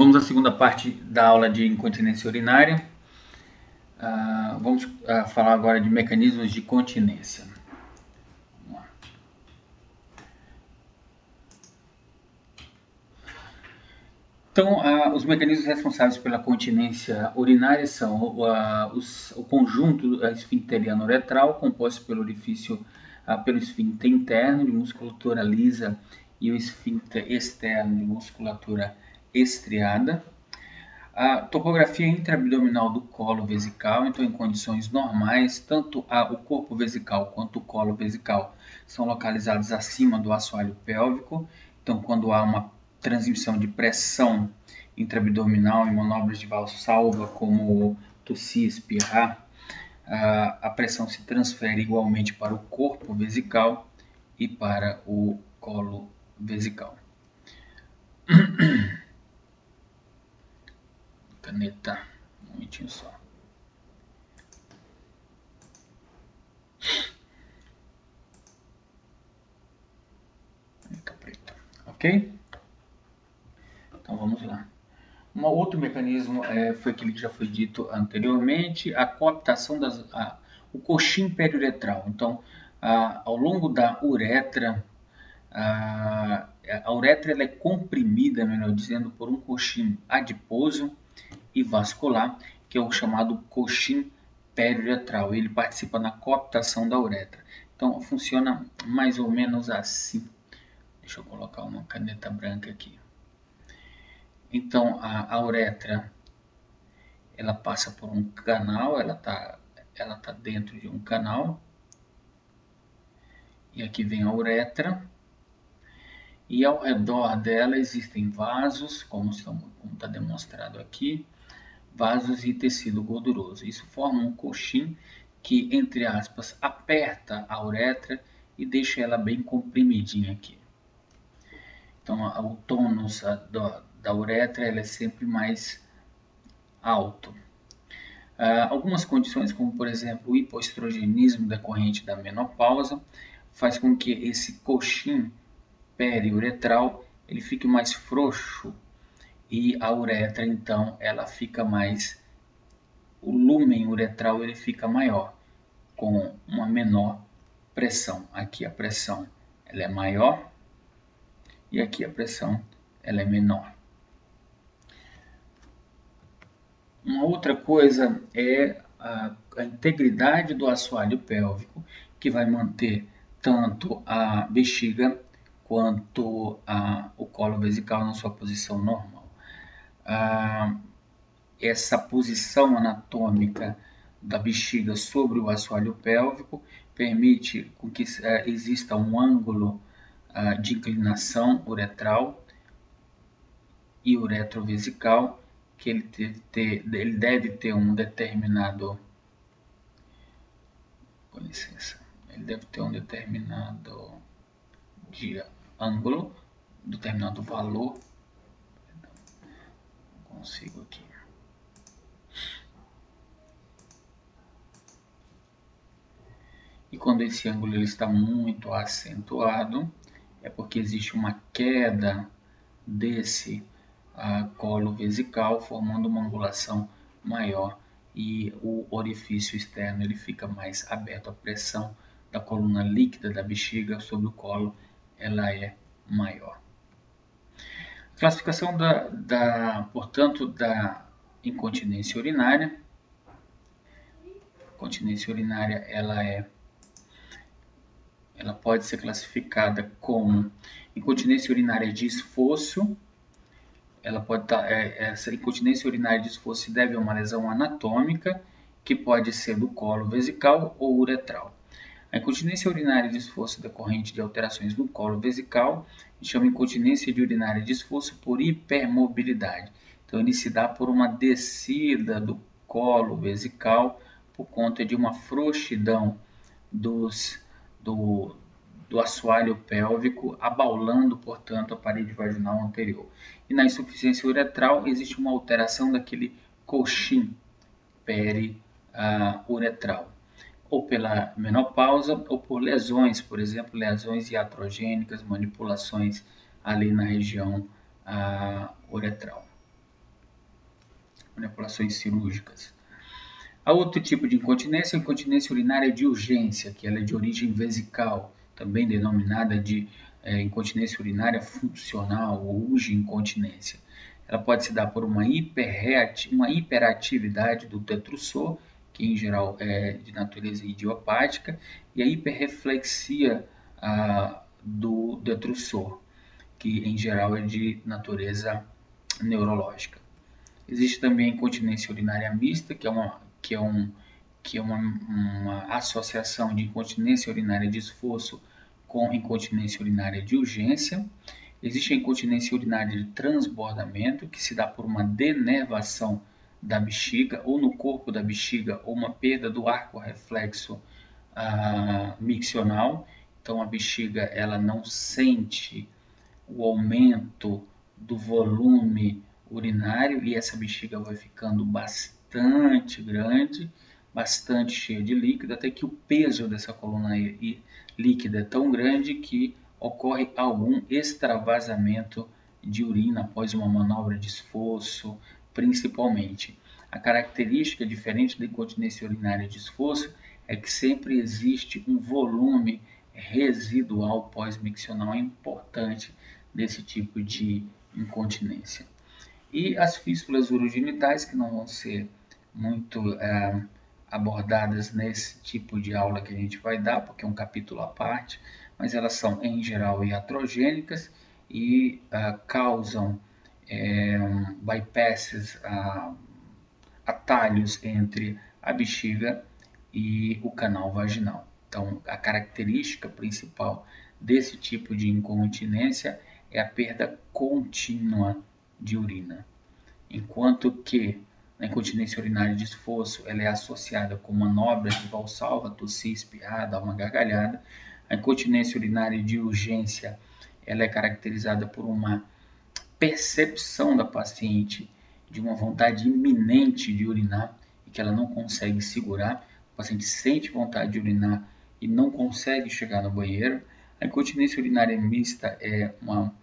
Vamos à segunda parte da aula de incontinência urinária. Vamos falar agora de mecanismos de continência. Vamos lá. Então, os mecanismos responsáveis pela continência urinária são o conjunto esfincteriano uretral, composto pelo orifício, pelo esfíncter interno de musculatura lisa e o esfíncter externo de musculatura estriada. A topografia intraabdominal do colo vesical, então em condições normais, tanto o corpo vesical quanto o colo vesical são localizados acima do assoalho pélvico. Então, quando há uma transmissão de pressão intraabdominal em manobras de Valsalva, como tossir, espirrar, a pressão se transfere igualmente para o corpo vesical e para o colo vesical. Caneta, um momentinho só. Caneta preta, ok? Então vamos lá. Um outro mecanismo foi aquele que já foi dito anteriormente, a coaptação o coxim periuretral. Então, ao longo da uretra, a uretra ela é comprimida, melhor dizendo, por um coxim adiposo e vascular, que é o chamado coxim periuretral. Ele participa na coaptação da uretra. Então, funciona mais ou menos assim. Deixa eu colocar uma caneta branca aqui. Então, a uretra, ela passa por um canal, ela tá dentro de um canal. E aqui vem a uretra. E ao redor dela existem vasos, como está demonstrado aqui, vasos e tecido gorduroso. Isso forma um coxim que, entre aspas, aperta a uretra e deixa ela bem comprimidinha aqui. Então, o tônus da uretra ela é sempre mais alto. Algumas condições, como por exemplo o hipoestrogenismo decorrente da menopausa, faz com que esse coxim periuretral ele fique mais frouxo e a uretra então ela fica mais, o lumen uretral ele fica maior, com uma menor pressão. Aqui a pressão ela é maior e aqui a pressão ela é menor. Uma outra coisa é a integridade do assoalho pélvico, que vai manter tanto a bexiga quanto o colo vesical na sua posição normal. Essa posição anatômica da bexiga sobre o assoalho pélvico permite que exista um ângulo de inclinação uretral e uretrovesical, que ele deve ter um determinado, com licença, ele deve ter um determinado ângulo, determinado valor, não consigo aqui. E quando esse ângulo ele está muito acentuado, é porque existe uma queda desse colo vesical, formando uma angulação maior e o orifício externo ele fica mais aberto. A pressão da coluna líquida da bexiga sobre o colo ela é maior. Classificação portanto, da incontinência urinária. A incontinência urinária ela pode ser classificada como incontinência urinária de esforço. Essa incontinência urinária de esforço se deve a uma lesão anatômica, que pode ser do colo vesical ou uretral. A incontinência urinária de esforço decorrente de alterações do colo vesical se chama incontinência urinária de esforço por hipermobilidade. Então, ele se dá por uma descida do colo vesical por conta de uma frouxidão do assoalho pélvico, abaulando, portanto, a parede vaginal anterior. E na insuficiência uretral existe uma alteração daquele coxim periuretral, ou pela menopausa, ou por lesões, por exemplo, lesões iatrogênicas, manipulações ali na região uretral. manipulações cirúrgicas. Há outro tipo de incontinência, a incontinência urinária de urgência, que ela é de origem vesical, também denominada de incontinência urinária funcional ou urge-incontinência. Ela pode se dar por uma hiperatividade do detrusor, que em geral é de natureza idiopática, e a hiperreflexia do detrusor, que em geral é de natureza neurológica. Existe também a incontinência urinária mista, que é uma associação de incontinência urinária de esforço com incontinência urinária de urgência. Existe a incontinência urinária de transbordamento, que se dá por uma denervação da bexiga, ou no corpo da bexiga, ou uma perda do arco reflexo miccional. Então a bexiga ela não sente o aumento do volume urinário e essa bexiga vai ficando bastante grande, bastante cheia de líquido, até que o peso dessa coluna líquida é tão grande que ocorre algum extravasamento de urina após uma manobra de esforço, principalmente. A característica diferente da incontinência urinária de esforço é que sempre existe um volume residual pós-miccional importante desse tipo de incontinência. E as fístulas urogenitais, que não vão ser muito abordadas nesse tipo de aula que a gente vai dar, porque é um capítulo à parte, mas elas são, em geral, iatrogênicas e causam bypasses, atalhos entre a bexiga e o canal vaginal. Então, a característica principal desse tipo de incontinência é a perda contínua de urina, enquanto que a incontinência urinária de esforço ela é associada com manobras de Valsalva, tossir, espirrar, dar uma gargalhada. A incontinência urinária de urgência ela é caracterizada por uma percepção da paciente de uma vontade iminente de urinar e que ela não consegue segurar. O paciente sente vontade de urinar e não consegue chegar no banheiro. A incontinência urinária mista é uma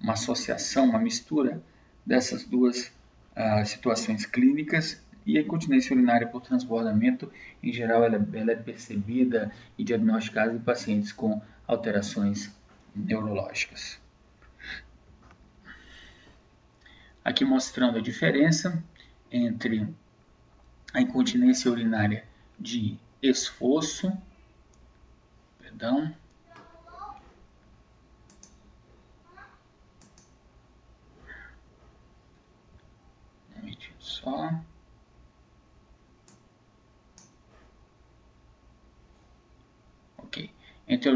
associação, uma mistura dessas duas situações clínicas, e a incontinência urinária por transbordamento, em geral, ela é percebida e diagnosticada em pacientes com alterações neurológicas. Aqui mostrando a diferença entre a incontinência urinária de esforço, só. Ok. Entre a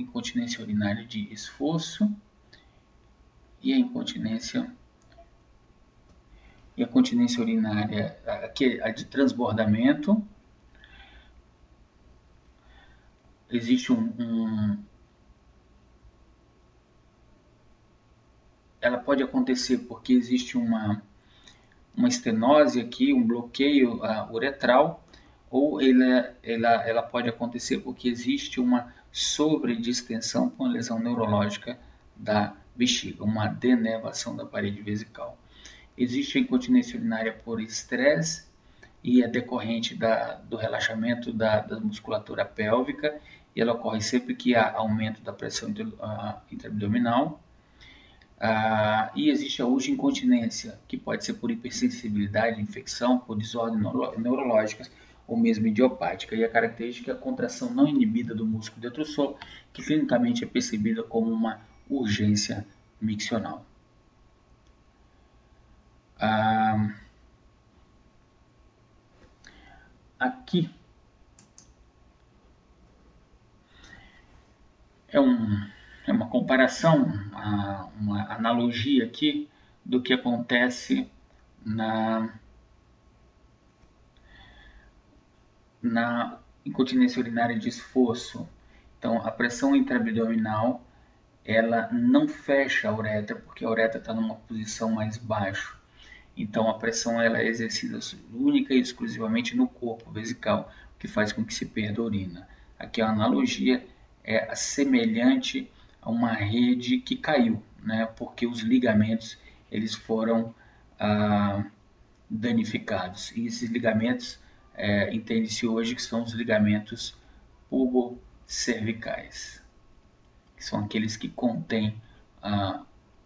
incontinência urinária de esforço e a incontinência urinária a de transbordamento. Existe ela pode acontecer porque existe uma estenose aqui, um bloqueio uretral, ou ela pode acontecer porque existe uma sobredistensão com lesão neurológica da bexiga, uma denervação da parede vesical. Existe a incontinência urinária por estresse e é decorrente do relaxamento da musculatura pélvica, e ela ocorre sempre que há aumento da pressão intraabdominal. E existe a urge-incontinência, que pode ser por hipersensibilidade, infecção, por desordens neurológicas ou mesmo idiopática. E a característica é a contração não inibida do músculo detrusor, que clinicamente é percebida como uma urgência miccional. Aqui é uma comparação, uma analogia aqui do que acontece na incontinência urinária de esforço. Então, a pressão intraabdominal ela não fecha a uretra, porque a uretra está numa posição mais baixa. Então, a pressão ela é exercida única e exclusivamente no corpo vesical, o que faz com que se perda a urina. Aqui a analogia é semelhante a uma rede que caiu, né? Porque os ligamentos eles foram danificados. E esses ligamentos, entende-se hoje que são os ligamentos pubocervicais, que são aqueles que contêm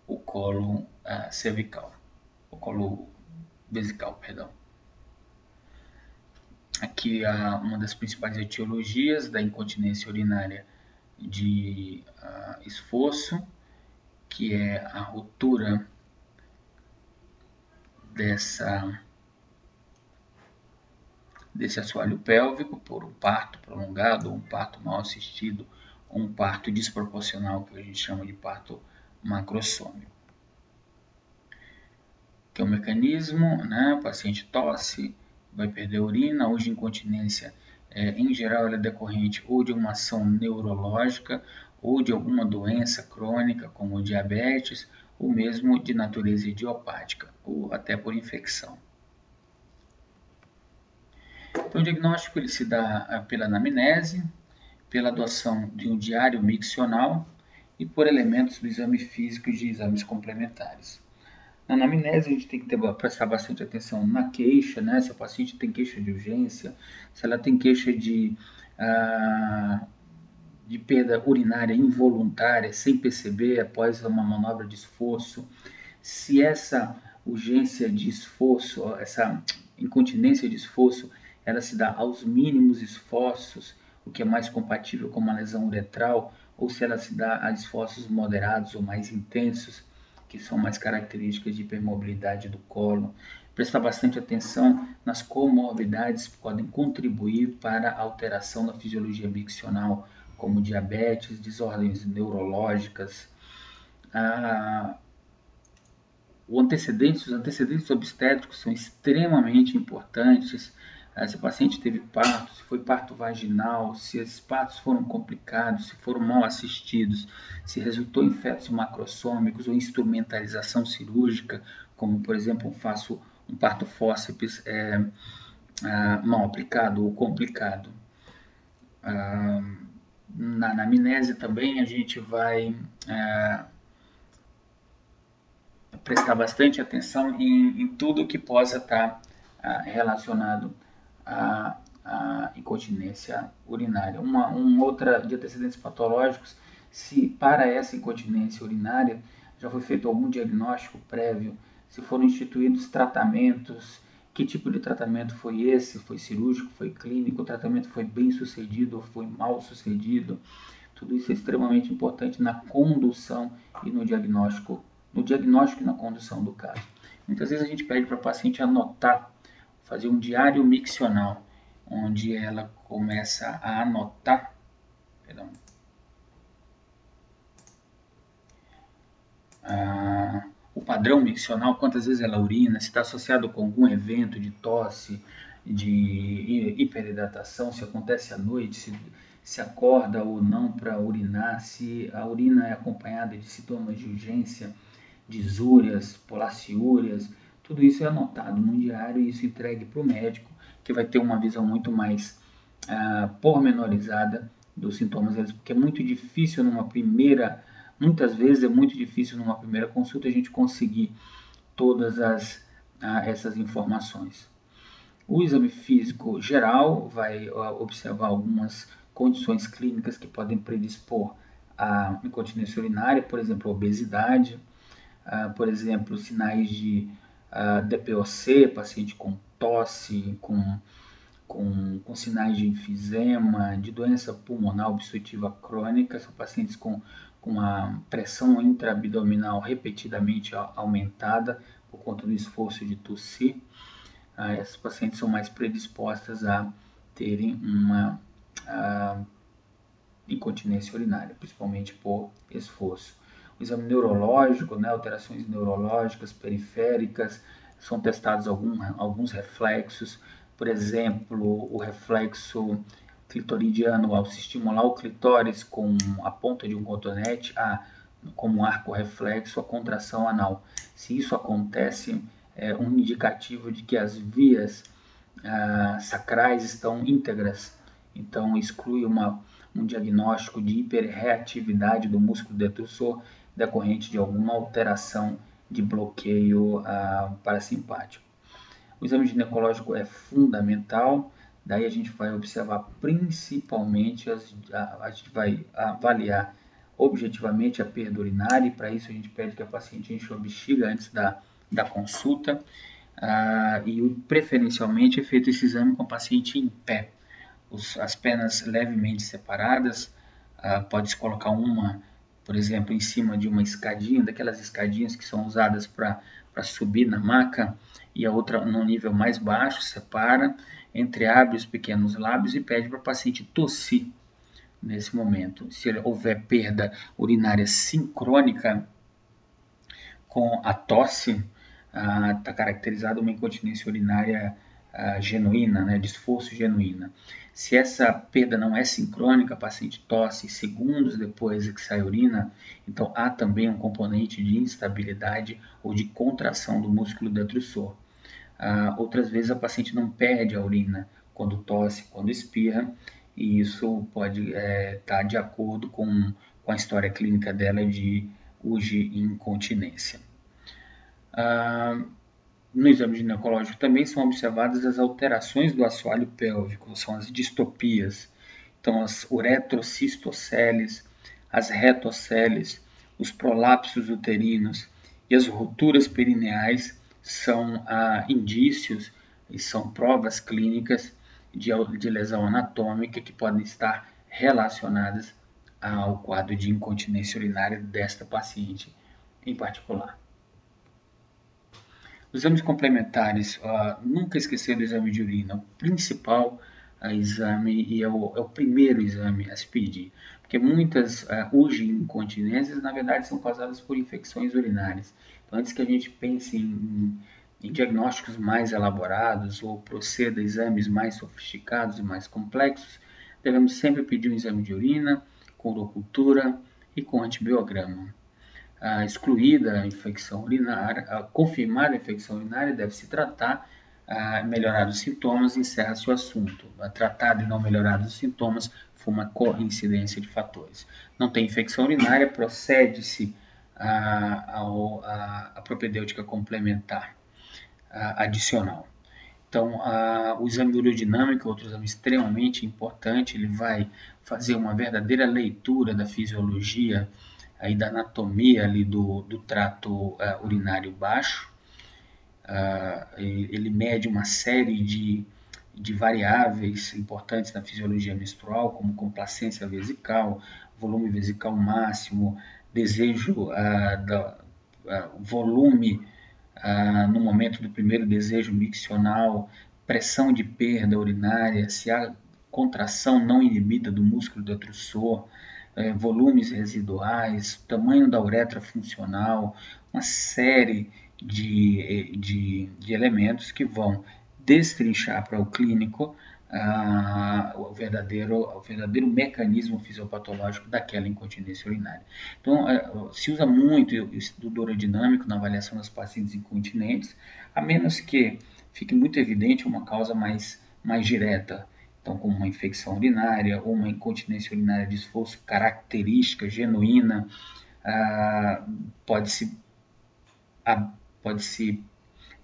o colo cervical, o colo vesical, perdão. Aqui uma das principais etiologias da incontinência urinária de esforço, que é a ruptura desse assoalho pélvico por um parto prolongado, ou um parto mal assistido, ou um parto desproporcional, que a gente chama de parto macrossômico. Que é o mecanismo, né? O paciente tosse, vai perder a urina. Hoje, incontinência, em geral, ela é decorrente ou de uma ação neurológica, ou de alguma doença crônica, como diabetes, ou mesmo de natureza idiopática, ou até por infecção. Então, o diagnóstico ele se dá pela anamnese, pela adoção de um diário miccional e por elementos do exame físico e de exames complementares. Na anamnese, a gente tem que prestar bastante atenção na queixa, né? Se a paciente tem queixa de urgência, se ela tem queixa de perda urinária involuntária, sem perceber, após uma manobra de esforço, se essa urgência de esforço, essa incontinência de esforço, ela se dá aos mínimos esforços, o que é mais compatível com uma lesão uretral, ou se ela se dá a esforços moderados ou mais intensos, que são mais características de hipermobilidade do colo. Prestar bastante atenção nas comorbidades que podem contribuir para a alteração da fisiologia miccional, como diabetes, desordens neurológicas, os antecedentes obstétricos são extremamente importantes. Se o paciente teve parto, se foi parto vaginal, se esses partos foram complicados, se foram mal assistidos, se resultou em fetos macrossômicos ou instrumentalização cirúrgica, como por exemplo um parto fórceps mal aplicado ou complicado. Na anamnese também a gente vai prestar bastante atenção em tudo que possa estar relacionado à incontinência urinária. Outra de antecedentes patológicos, se para essa incontinência urinária já foi feito algum diagnóstico prévio, se foram instituídos tratamentos, que tipo de tratamento foi esse? Foi cirúrgico, foi clínico, o tratamento foi bem sucedido ou foi mal sucedido? Tudo isso é extremamente importante na condução e no diagnóstico e na condução do caso. Muitas vezes a gente pede para a paciente anotar, fazer um diário miccional, onde ela começa a anotar, o padrão miccional, quantas vezes ela urina, se está associado com algum evento de tosse, de hiperidratação, se acontece à noite, se acorda ou não para urinar, se a urina é acompanhada de sintomas de urgência, disúrias, polaciúrias, tudo isso é anotado num diário e isso entregue para o médico, que vai ter uma visão muito mais pormenorizada dos sintomas, porque é muito difícil muitas vezes é muito difícil numa primeira consulta a gente conseguir todas essas informações. O exame físico geral vai observar algumas condições clínicas que podem predispor à incontinência urinária, por exemplo, a obesidade, por exemplo, sinais de DPOC, paciente com tosse, com sinais de enfisema, de doença pulmonar obstrutiva crônica, são pacientes com a pressão intraabdominal repetidamente aumentada por conta do esforço de tossir. Essas pacientes são mais predispostas a terem uma incontinência urinária, principalmente por esforço. O exame neurológico, né, alterações neurológicas periféricas, são testados alguns reflexos, por exemplo, o reflexo clitoridiano, ao se estimular o clitóris com a ponta de um cotonete, como arco reflexo, a contração anal. Se isso acontece, é um indicativo de que as vias sacrais estão íntegras, então exclui um diagnóstico de hiperreatividade do músculo detrusor decorrente de alguma alteração de bloqueio parasimpático. O exame ginecológico é fundamental, daí a gente vai observar principalmente, a gente vai avaliar objetivamente a perda urinária, e para isso a gente pede que a paciente encha a bexiga antes da consulta, e preferencialmente é feito esse exame com o paciente em pé, as pernas levemente separadas, pode-se colocar uma, por exemplo, em cima de uma escadinha, daquelas escadinhas que são usadas para subir na maca, e a outra num nível mais baixo, separa, entreabre os pequenos lábios e pede para o paciente tossir nesse momento. Se houver perda urinária sincrônica com a tosse, está caracterizada uma incontinência urinária genuína, né, de esforço genuína. Se essa perda não é sincrônica, a paciente tosse segundos depois que sai a urina, então há também um componente de instabilidade ou de contração do músculo detrusor. Outras vezes a paciente não perde a urina quando tosse, quando espirra, e isso pode estar de acordo com a história clínica dela de urge incontinência. No exame ginecológico também são observadas as alterações do assoalho pélvico, são as distopias. Então, as uretrocistoceles, as retoceles, os prolapsos uterinos e as rupturas perineais são indícios e são provas clínicas de lesão anatômica que podem estar relacionadas ao quadro de incontinência urinária desta paciente em particular. Os exames complementares, nunca esquecer do exame de urina, o principal exame e é o primeiro exame a se pedir, porque muitas urge incontinências, na verdade, são causadas por infecções urinárias. Então, antes que a gente pense em diagnósticos mais elaborados ou proceda a exames mais sofisticados e mais complexos, devemos sempre pedir um exame de urina, com urocultura e com antibiograma. Excluída a infecção urinária, confirmada a infecção urinária, deve-se tratar, melhorar os sintomas, encerra-se o assunto. Tratado e não melhorado os sintomas, foi uma coincidência de fatores. Não tem infecção urinária, procede-se a propedêutica complementar adicional. Então, o exame urodinâmico é outro exame extremamente importante, ele vai fazer uma verdadeira leitura da fisiologia aí da anatomia ali do trato urinário baixo. Ele mede uma série de variáveis importantes na fisiologia menstrual, como complacência vesical, volume vesical máximo, desejo, volume no momento do primeiro desejo miccional, pressão de perda urinária, se há contração não inibida do músculo detrusor, volumes residuais, tamanho da uretra funcional, uma série de elementos que vão destrinchar para o clínico o verdadeiro mecanismo fisiopatológico daquela incontinência urinária. Então, se usa muito o estudo urodinâmico na avaliação das pacientes incontinentes, a menos que fique muito evidente uma causa mais direta. Então, como uma infecção urinária ou uma incontinência urinária de esforço característica, genuína, pode-se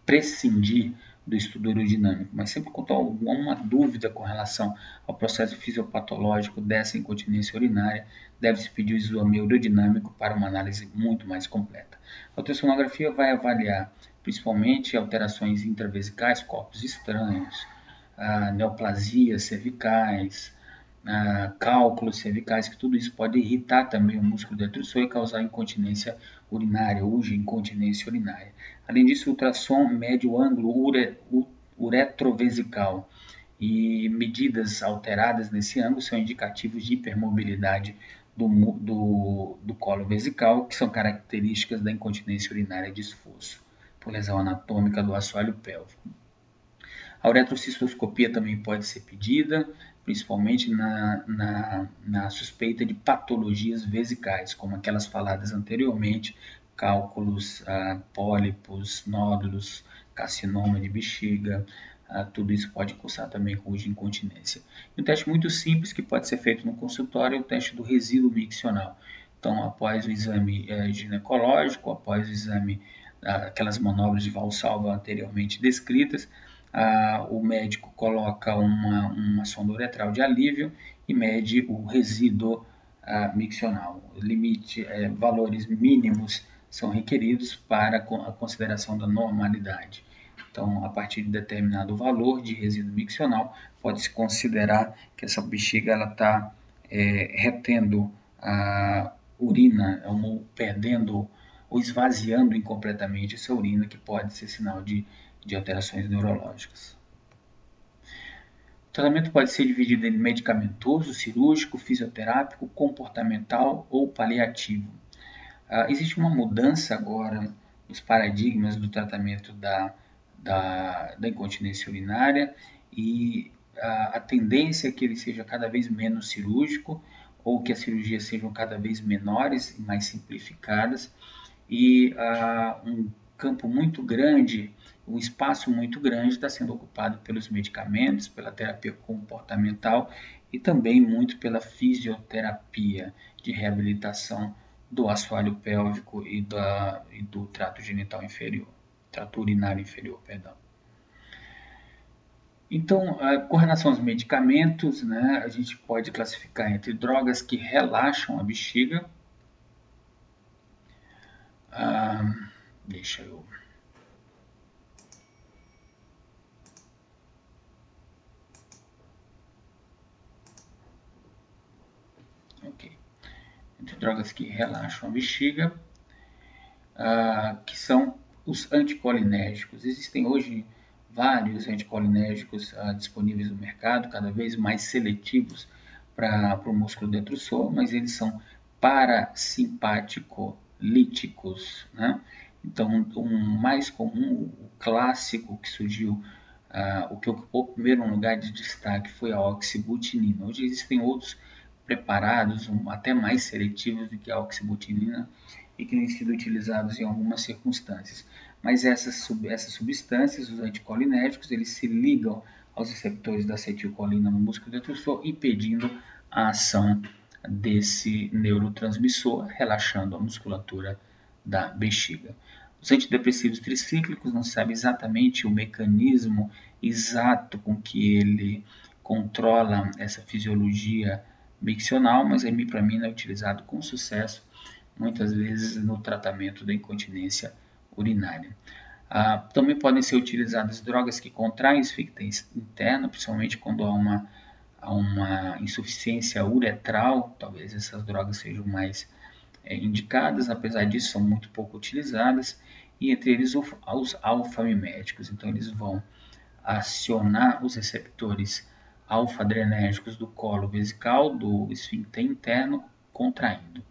prescindir do estudo urodinâmico, mas sempre quando há alguma dúvida com relação ao processo fisiopatológico dessa incontinência urinária, deve-se pedir o exame urodinâmico para uma análise muito mais completa. A ultrassonografia vai avaliar principalmente alterações intravesicais, corpos estranhos, neoplasias cervicais, cálculos cervicais, que tudo isso pode irritar também o músculo detrusor e causar incontinência urinária, urge incontinência urinária. Além disso, o ultrassom mede o ângulo uretrovesical e medidas alteradas nesse ângulo são indicativos de hipermobilidade do colo vesical, que são características da incontinência urinária de esforço, por lesão anatômica do assoalho pélvico. A uretrocistoscopia também pode ser pedida, principalmente na suspeita de patologias vesicais, como aquelas faladas anteriormente, cálculos, pólipos, nódulos, carcinoma de bexiga, tudo isso pode cursar também com urge incontinência. E um teste muito simples que pode ser feito no consultório é o teste do resíduo miccional. Então, após o exame ginecológico, após o exame, aquelas manobras de Valsalva anteriormente descritas, o médico coloca uma sonda uretral de alívio e mede o resíduo miccional. Valores mínimos são requeridos para a consideração da normalidade. Então, a partir de determinado valor de resíduo miccional, pode-se considerar que essa bexiga está retendo a urina, ou perdendo ou esvaziando incompletamente essa urina, que pode ser sinal de alterações neurológicas. O tratamento pode ser dividido em medicamentoso, cirúrgico, fisioterápico, comportamental ou paliativo. Existe uma mudança agora nos paradigmas do tratamento da incontinência urinária e a tendência é que ele seja cada vez menos cirúrgico ou que as cirurgias sejam cada vez menores e mais simplificadas e um campo muito grande, um espaço muito grande está sendo ocupado pelos medicamentos, pela terapia comportamental e também muito pela fisioterapia de reabilitação do assoalho pélvico e do trato genital inferior, trato urinário inferior, perdão. Então, com relação aos medicamentos, né, a gente pode classificar entre drogas que relaxam a bexiga. Deixa eu... Ok. Entre drogas que relaxam a bexiga, que são os anticolinérgicos. Existem hoje vários anticolinérgicos disponíveis no mercado, cada vez mais seletivos para o músculo detrusor, mas eles são parasimpaticolíticos, né? Então, o mais comum, o clássico que surgiu, o que ocupou o primeiro lugar de destaque foi a oxibutinina. Hoje existem outros preparados, até mais seletivos do que a oxibutinina, e que têm sido utilizados em algumas circunstâncias. Mas essas substâncias, os anticolinérgicos, eles se ligam aos receptores da acetilcolina no músculo detrusor, impedindo a ação desse neurotransmissor, relaxando a musculatura da bexiga. Os antidepressivos tricíclicos, não se sabe exatamente o mecanismo exato com que ele controla essa fisiologia miccional, mas a imipramina é utilizado com sucesso, muitas vezes no tratamento da incontinência urinária. Também podem ser utilizadas drogas que contraem esfíncter interno, principalmente quando há uma insuficiência uretral, talvez essas drogas sejam mais indicadas, apesar disso são muito pouco utilizadas, e entre eles os alfa-miméticos. Então eles vão acionar os receptores alfa-adrenérgicos do colo vesical, do esfíncter interno, contraindo.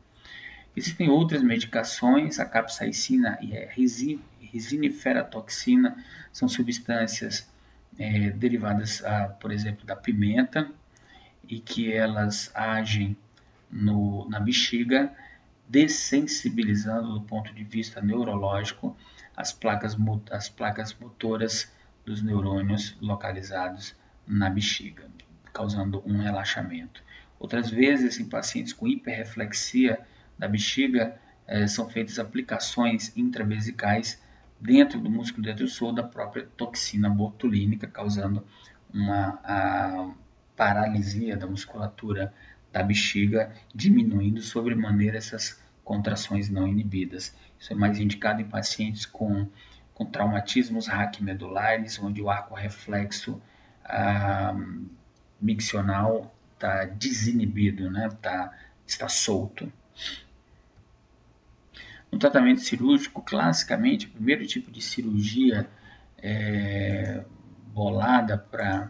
Existem outras medicações, a capsaicina e a resiniferatoxina, são substâncias derivadas, por exemplo, da pimenta, e que elas agem na bexiga, dessensibilizando do ponto de vista neurológico as placas motoras dos neurônios localizados na bexiga, causando um relaxamento. Outras vezes, em pacientes com hiperreflexia da bexiga, são feitas aplicações intravesicais dentro do músculo detrusor da própria toxina botulínica, causando uma paralisia da musculatura da bexiga, diminuindo sobremaneira essas contrações não inibidas. Isso é mais indicado em pacientes com traumatismos raquimedulares, onde o arco reflexo miccional está desinibido, né? Está solto. No tratamento cirúrgico, classicamente, o primeiro tipo de cirurgia bolada para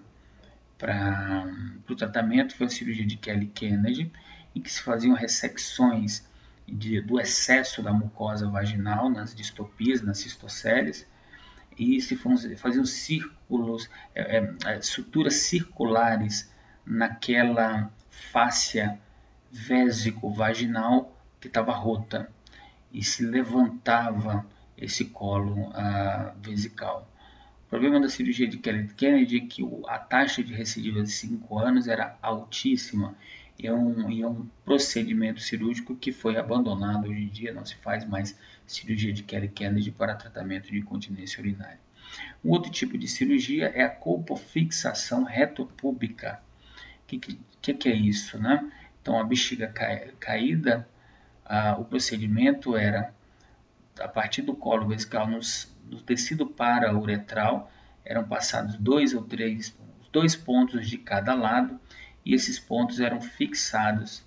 o tratamento foi a cirurgia de Kelly Kennedy, em que se faziam ressecções do excesso da mucosa vaginal nas distopias, nas cistocélias, e se faziam círculos, suturas circulares naquela fáscia vésico-vaginal que estava rota, e se levantava esse colo vesical. O problema da cirurgia de Kelly Kennedy é que a taxa de recidiva de 5 anos era altíssima, e é um procedimento cirúrgico que foi abandonado. Hoje em dia não se faz mais cirurgia de Kelly Kennedy para tratamento de incontinência urinária. Um outro tipo de cirurgia é a colpofixação retopúbica. Que é isso, né? Então, a bexiga caída, o procedimento era, a partir do colo vesical, no tecido para-uretral, eram passados 2 ou 3, 2 pontos de cada lado, e esses pontos eram fixados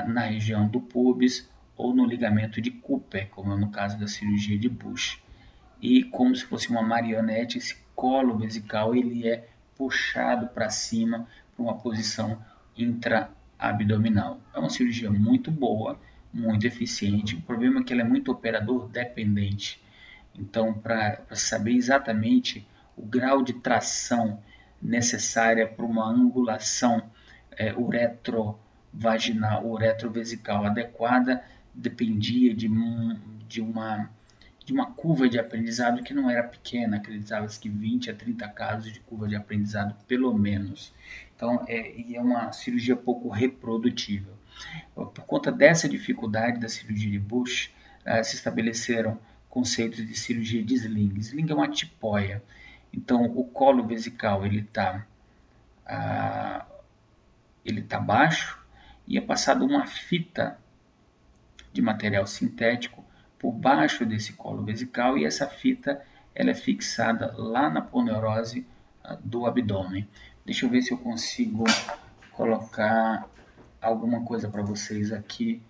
na região do pubis ou no ligamento de Cooper, como é no caso da cirurgia de Busch. E como se fosse uma marionete, esse colo vesical ele é puxado para cima para uma posição intraabdominal. É uma cirurgia muito boa, muito eficiente. O problema é que ela é muito operador dependente. Então, para saber exatamente o grau de tração necessária para uma angulação uretrovaginal, uretrovesical adequada, dependia de uma curva de aprendizado que não era pequena, acreditava-se que 20 a 30 casos de curva de aprendizado pelo menos. Então, é uma cirurgia pouco reprodutível. Por conta dessa dificuldade da cirurgia de Busch, se estabeleceram conceitos de cirurgia de sling. Sling é uma tipóia. Então, o colo vesical ele está baixo e é passado uma fita de material sintético por baixo desse colo vesical e essa fita ela é fixada lá na poneurose do abdômen. Deixa eu ver se eu consigo colocar alguma coisa para vocês aqui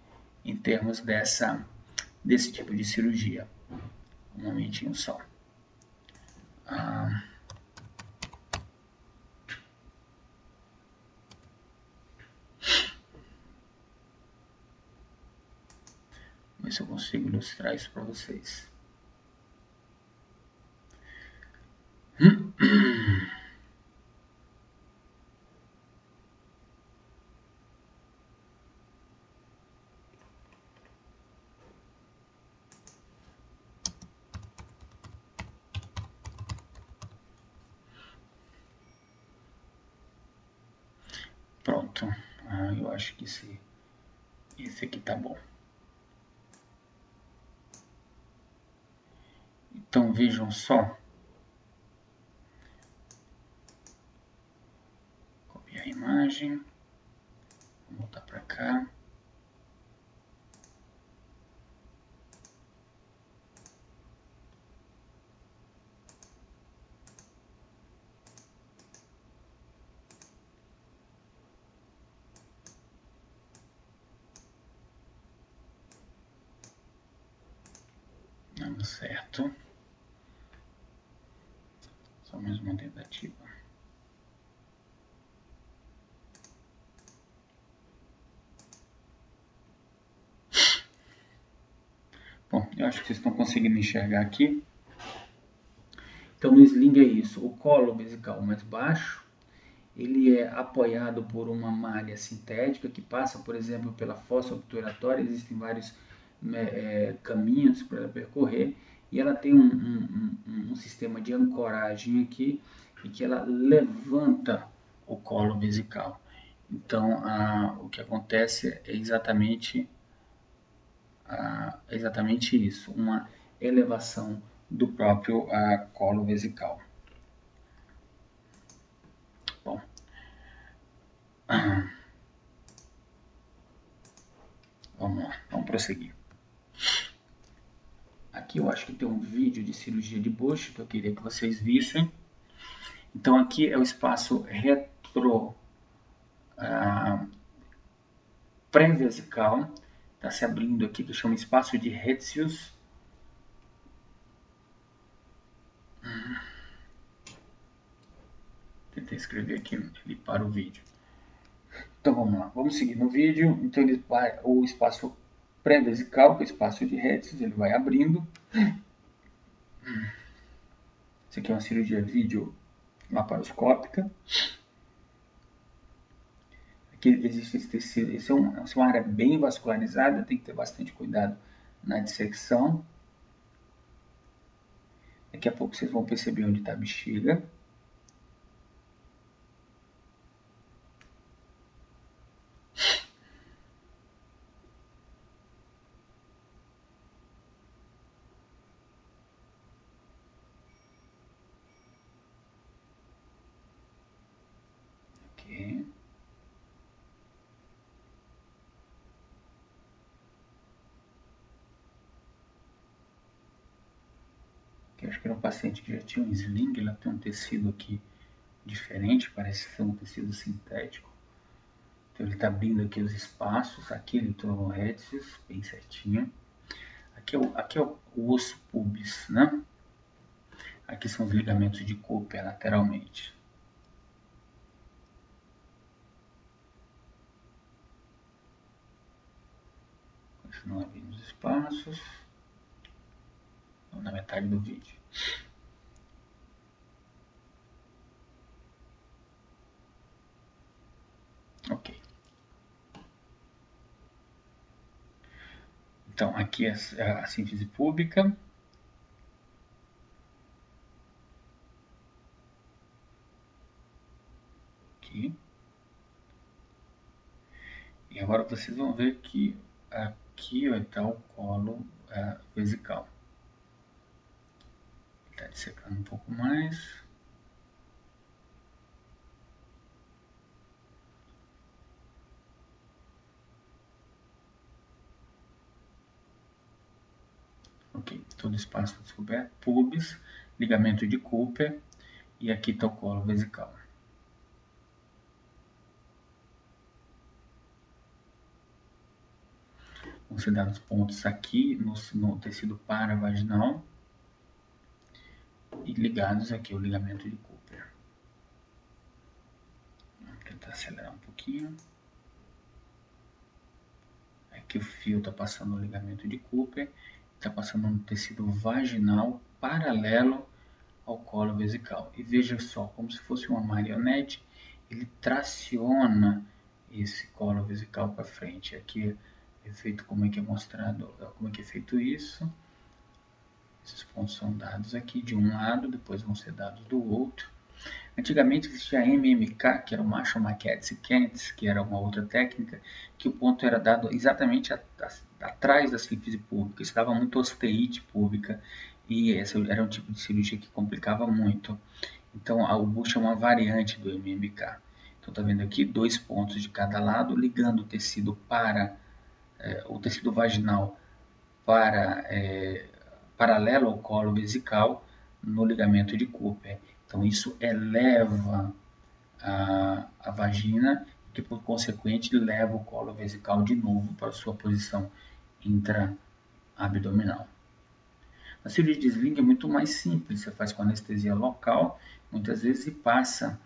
em termos desse tipo de cirurgia. Um momentinho só. Ver se eu consigo ilustrar isso para vocês. Pronto. Eu acho que esse aqui tá bom. Então vejam só. Copiar a imagem. Vou voltar para cá. Dando certo. Só mais uma tentativa. Bom, eu acho que vocês estão conseguindo enxergar aqui. Então, no sling é isso. O colo vesical mais baixo, ele é apoiado por uma malha sintética que passa, por exemplo, pela fossa obturatória. Existem vários caminhos para ela percorrer. E ela tem um sistema de ancoragem aqui e que ela levanta o colo vesical. Então, o que acontece é exatamente isso, uma elevação do próprio colo vesical. Bom, vamos lá, vamos prosseguir. Aqui eu acho que tem um vídeo de cirurgia de Busch que eu queria que vocês vissem. Então aqui é o espaço pré-vesical, está se abrindo aqui, que chama espaço de Retzius. Tentei escrever aqui ele para o vídeo. Então vamos lá, vamos seguir no vídeo. Então o espaço pré-vesical, que é o espaço de Retzius, ele vai abrindo. Isso aqui é uma cirurgia vídeo laparoscópica. Aqui existe esse tecido, essa é uma área bem vascularizada, tem que ter bastante cuidado na dissecção. Daqui a pouco vocês vão perceber onde está a bexiga. que acho que era um paciente que já tinha um sling, ela tem um tecido aqui diferente, parece ser um tecido sintético. Então ele está abrindo aqui os espaços, aqui ele tornou rétices, bem certinho. Aqui é o osso pubis, né? Aqui são os ligamentos de Cooper lateralmente. Continua abrindo os espaços. Na metade do vídeo. Ok. Então, aqui é a síntese pública. Aqui. E agora vocês vão ver que aqui está o colo vesical. Está dissecando um pouco mais. Ok, todo espaço descoberto. Pubis, ligamento de Cooper. E aqui está o colo vesical. Vão ser dados pontos aqui no tecido paravaginal e ligados aqui ao ligamento de Cooper. Vou tentar acelerar um pouquinho. Aqui o fio está passando no ligamento de Cooper, está passando no tecido vaginal paralelo ao colo vesical. E veja só, como se fosse uma marionete, ele traciona esse colo vesical para frente. Aqui é feito como é que é mostrado, como é que é feito isso. Esses pontos são dados aqui de um lado, depois vão ser dados do outro. Antigamente existia a MMK, que era o Marshall McCarthy Kentz, que era uma outra técnica, que o ponto era dado exatamente atrás da síntese pública. Isso dava muita osteite pública e esse era um tipo de cirurgia que complicava muito. Então o Bush é uma variante do MMK. Então tá vendo aqui 2 pontos de cada lado, ligando o tecido o tecido vaginal para paralelo ao colo vesical no ligamento de Cooper. Então isso eleva a vagina, que por consequente leva o colo vesical de novo para sua posição intra-abdominal. A cirurgia de sling é muito mais simples, você faz com anestesia local, muitas vezes e passa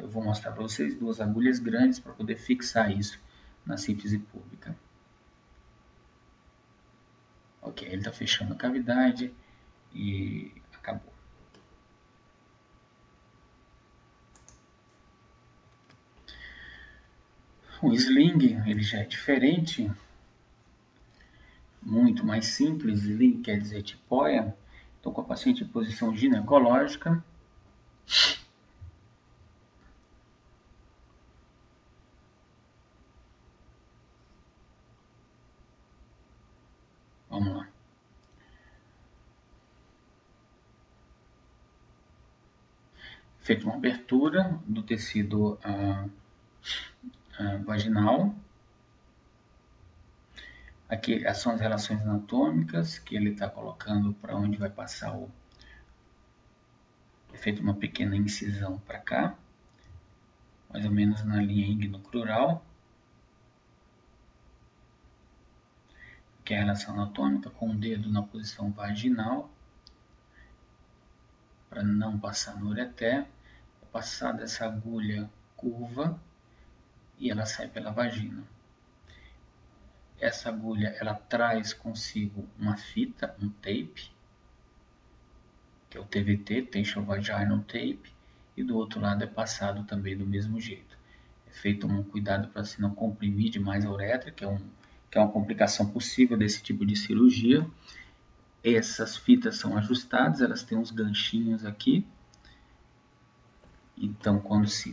eu vou mostrar para vocês 2 agulhas grandes para poder fixar isso na síntese pública. Ok, ele está fechando a cavidade e acabou. O sling ele já é diferente, muito mais simples. Sling quer dizer tipóia. Então, com a paciente em posição ginecológica, vamos lá. Feita uma abertura do tecido vaginal. Aqui são as relações anatômicas que ele está colocando para onde vai passar É feita uma pequena incisão para cá, mais ou menos na linha inguinocrural. Que é a relação anatômica com o dedo na posição vaginal, para não passar no ureter. É passada essa agulha curva e ela sai pela vagina. Essa agulha ela traz consigo uma fita, um tape, que é o TVT, Tension Vaginal Tape, e do outro lado é passado também do mesmo jeito. É feito um cuidado para se não comprimir demais a uretra, que é uma complicação possível desse tipo de cirurgia. Essas fitas são ajustadas, elas têm uns ganchinhos aqui. Então, quando se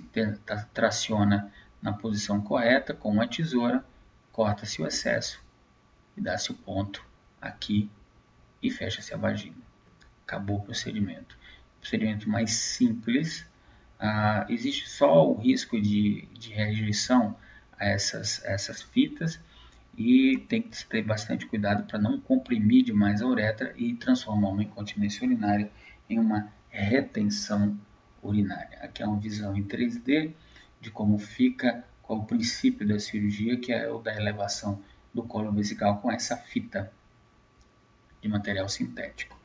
traciona na posição correta, com uma tesoura, corta-se o excesso e dá-se o ponto aqui e fecha-se a vagina. Acabou o procedimento. Procedimento mais simples. Existe só o risco de rejeição a essas fitas e tem que ter bastante cuidado para não comprimir demais a uretra e transformar uma incontinência urinária em uma retenção urinária. Aqui é uma visão em 3D de como fica, qual o princípio da cirurgia, que é o da elevação do colo vesical com essa fita de material sintético.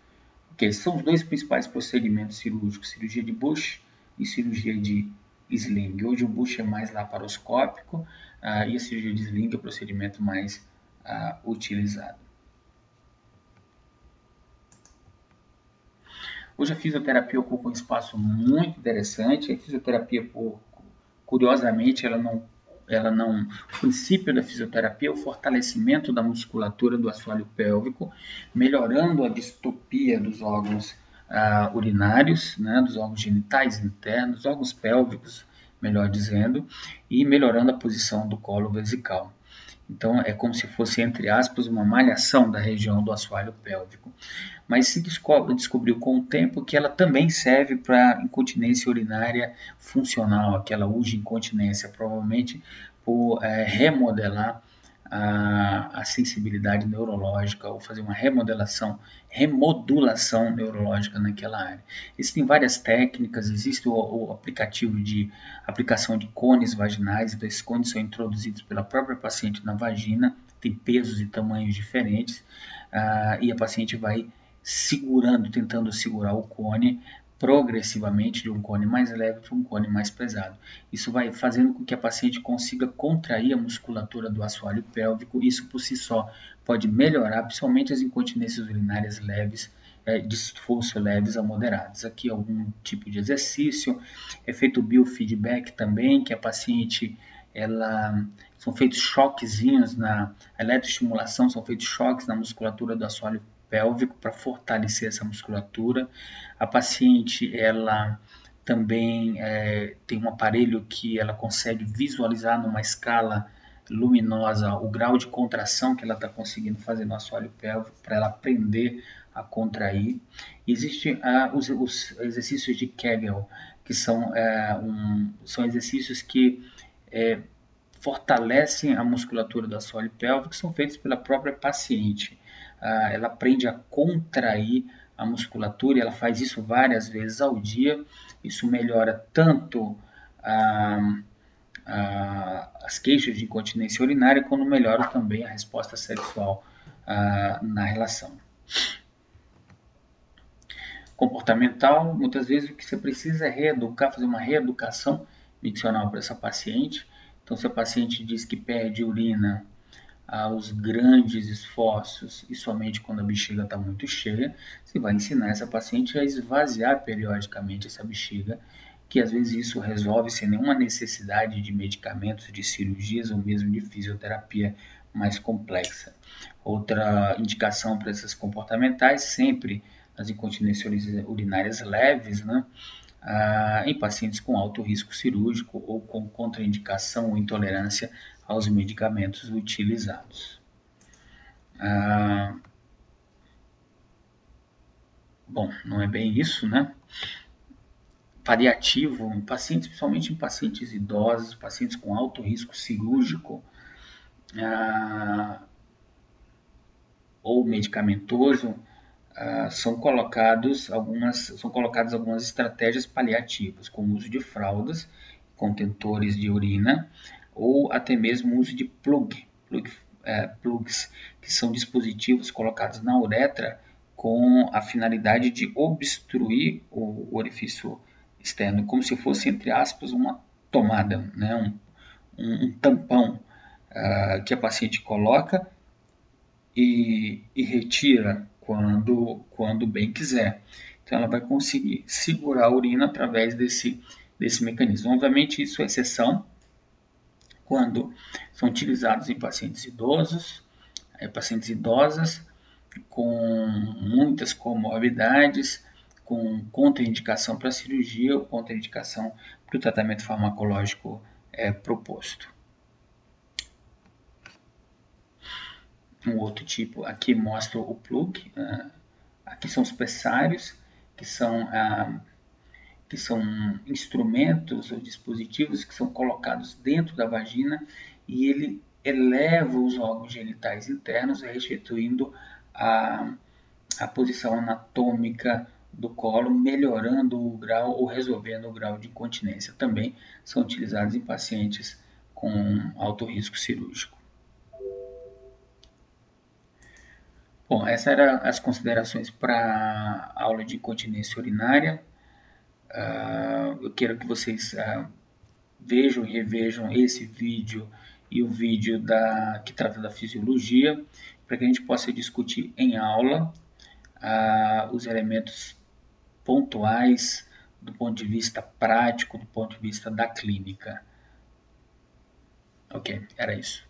Ok, são os dois principais procedimentos cirúrgicos, cirurgia de Busch e cirurgia de sling. Hoje o Busch é mais laparoscópico e a cirurgia de sling é o procedimento mais utilizado. Hoje a fisioterapia ocupa um espaço muito interessante. A fisioterapia, curiosamente, o princípio da fisioterapia é o fortalecimento da musculatura do assoalho pélvico, melhorando a distopia dos órgãos urinários, né, dos órgãos genitais internos, dos órgãos pélvicos, melhor dizendo, e melhorando a posição do colo vesical. Então, é como se fosse, entre aspas, uma malhação da região do assoalho pélvico. Mas se descobriu com o tempo que ela também serve para incontinência urinária funcional, aquela incontinência, provavelmente por remodelar a sensibilidade neurológica ou fazer uma remodulação neurológica naquela área. Existem várias técnicas, existe o aplicativo de aplicação de cones vaginais, então esses cones são introduzidos pela própria paciente na vagina, tem pesos e tamanhos diferentes, e a paciente vai segurando, tentando segurar o cone progressivamente de um cone mais leve para um cone mais pesado. Isso vai fazendo com que a paciente consiga contrair a musculatura do assoalho pélvico. Isso por si só pode melhorar, principalmente as incontinências urinárias leves, de esforço leves a moderados. Aqui algum tipo de exercício, é feito biofeedback também, que a paciente são feitos choquezinhos na eletroestimulação, são feitos choques na musculatura do assoalho pélvico para fortalecer essa musculatura. A paciente, ela também tem um aparelho que ela consegue visualizar numa escala luminosa o grau de contração que ela está conseguindo fazer no assoalho pélvico para ela aprender a contrair. Existem os exercícios de Kegel, que são exercícios que fortalecem a musculatura do assoalho pélvico, que são feitos pela própria paciente. Ela aprende a contrair a musculatura e ela faz isso várias vezes ao dia. Isso melhora tanto as queixas de incontinência urinária, quanto melhora também a resposta sexual na relação. Comportamental, muitas vezes o que você precisa é reeducar, fazer uma reeducação miccional para essa paciente. Então, se a paciente diz que perde urina aos grandes esforços e somente quando a bexiga está muito cheia, você vai ensinar essa paciente a esvaziar periodicamente essa bexiga, que às vezes isso resolve sem nenhuma necessidade de medicamentos, de cirurgias ou mesmo de fisioterapia mais complexa. Outra indicação para esses comportamentais, sempre as incontinências urinárias leves, né? Em pacientes com alto risco cirúrgico ou com contraindicação ou intolerância aos medicamentos utilizados. Bom, não é bem isso, né? Paliativo, principalmente em pacientes idosos, pacientes com alto risco cirúrgico ou medicamentoso, são colocadas algumas estratégias paliativas, como o uso de fraldas, contentores de urina, ou até mesmo o uso de plugs, que são dispositivos colocados na uretra com a finalidade de obstruir o orifício externo, como se fosse, entre aspas, uma tomada, né? um tampão que a paciente coloca e retira quando bem quiser. Então, ela vai conseguir segurar a urina através desse mecanismo. Obviamente, isso é exceção quando são utilizados em pacientes idosos, pacientes idosas com muitas comorbidades, com contraindicação para a cirurgia ou contraindicação para o tratamento farmacológico proposto. Um outro tipo aqui mostra o plug. Aqui são os pressários, que são instrumentos ou dispositivos que são colocados dentro da vagina e ele eleva os órgãos genitais internos, restituindo a posição anatômica do colo, melhorando o grau ou resolvendo o grau de incontinência. Também são utilizados em pacientes com alto risco cirúrgico. Bom, essas eram as considerações para a aula de incontinência urinária. Eu quero que vocês vejam e revejam esse vídeo e o vídeo que trata da fisiologia, para que a gente possa discutir em aula os elementos pontuais do ponto de vista prático, do ponto de vista da clínica. Ok, era isso.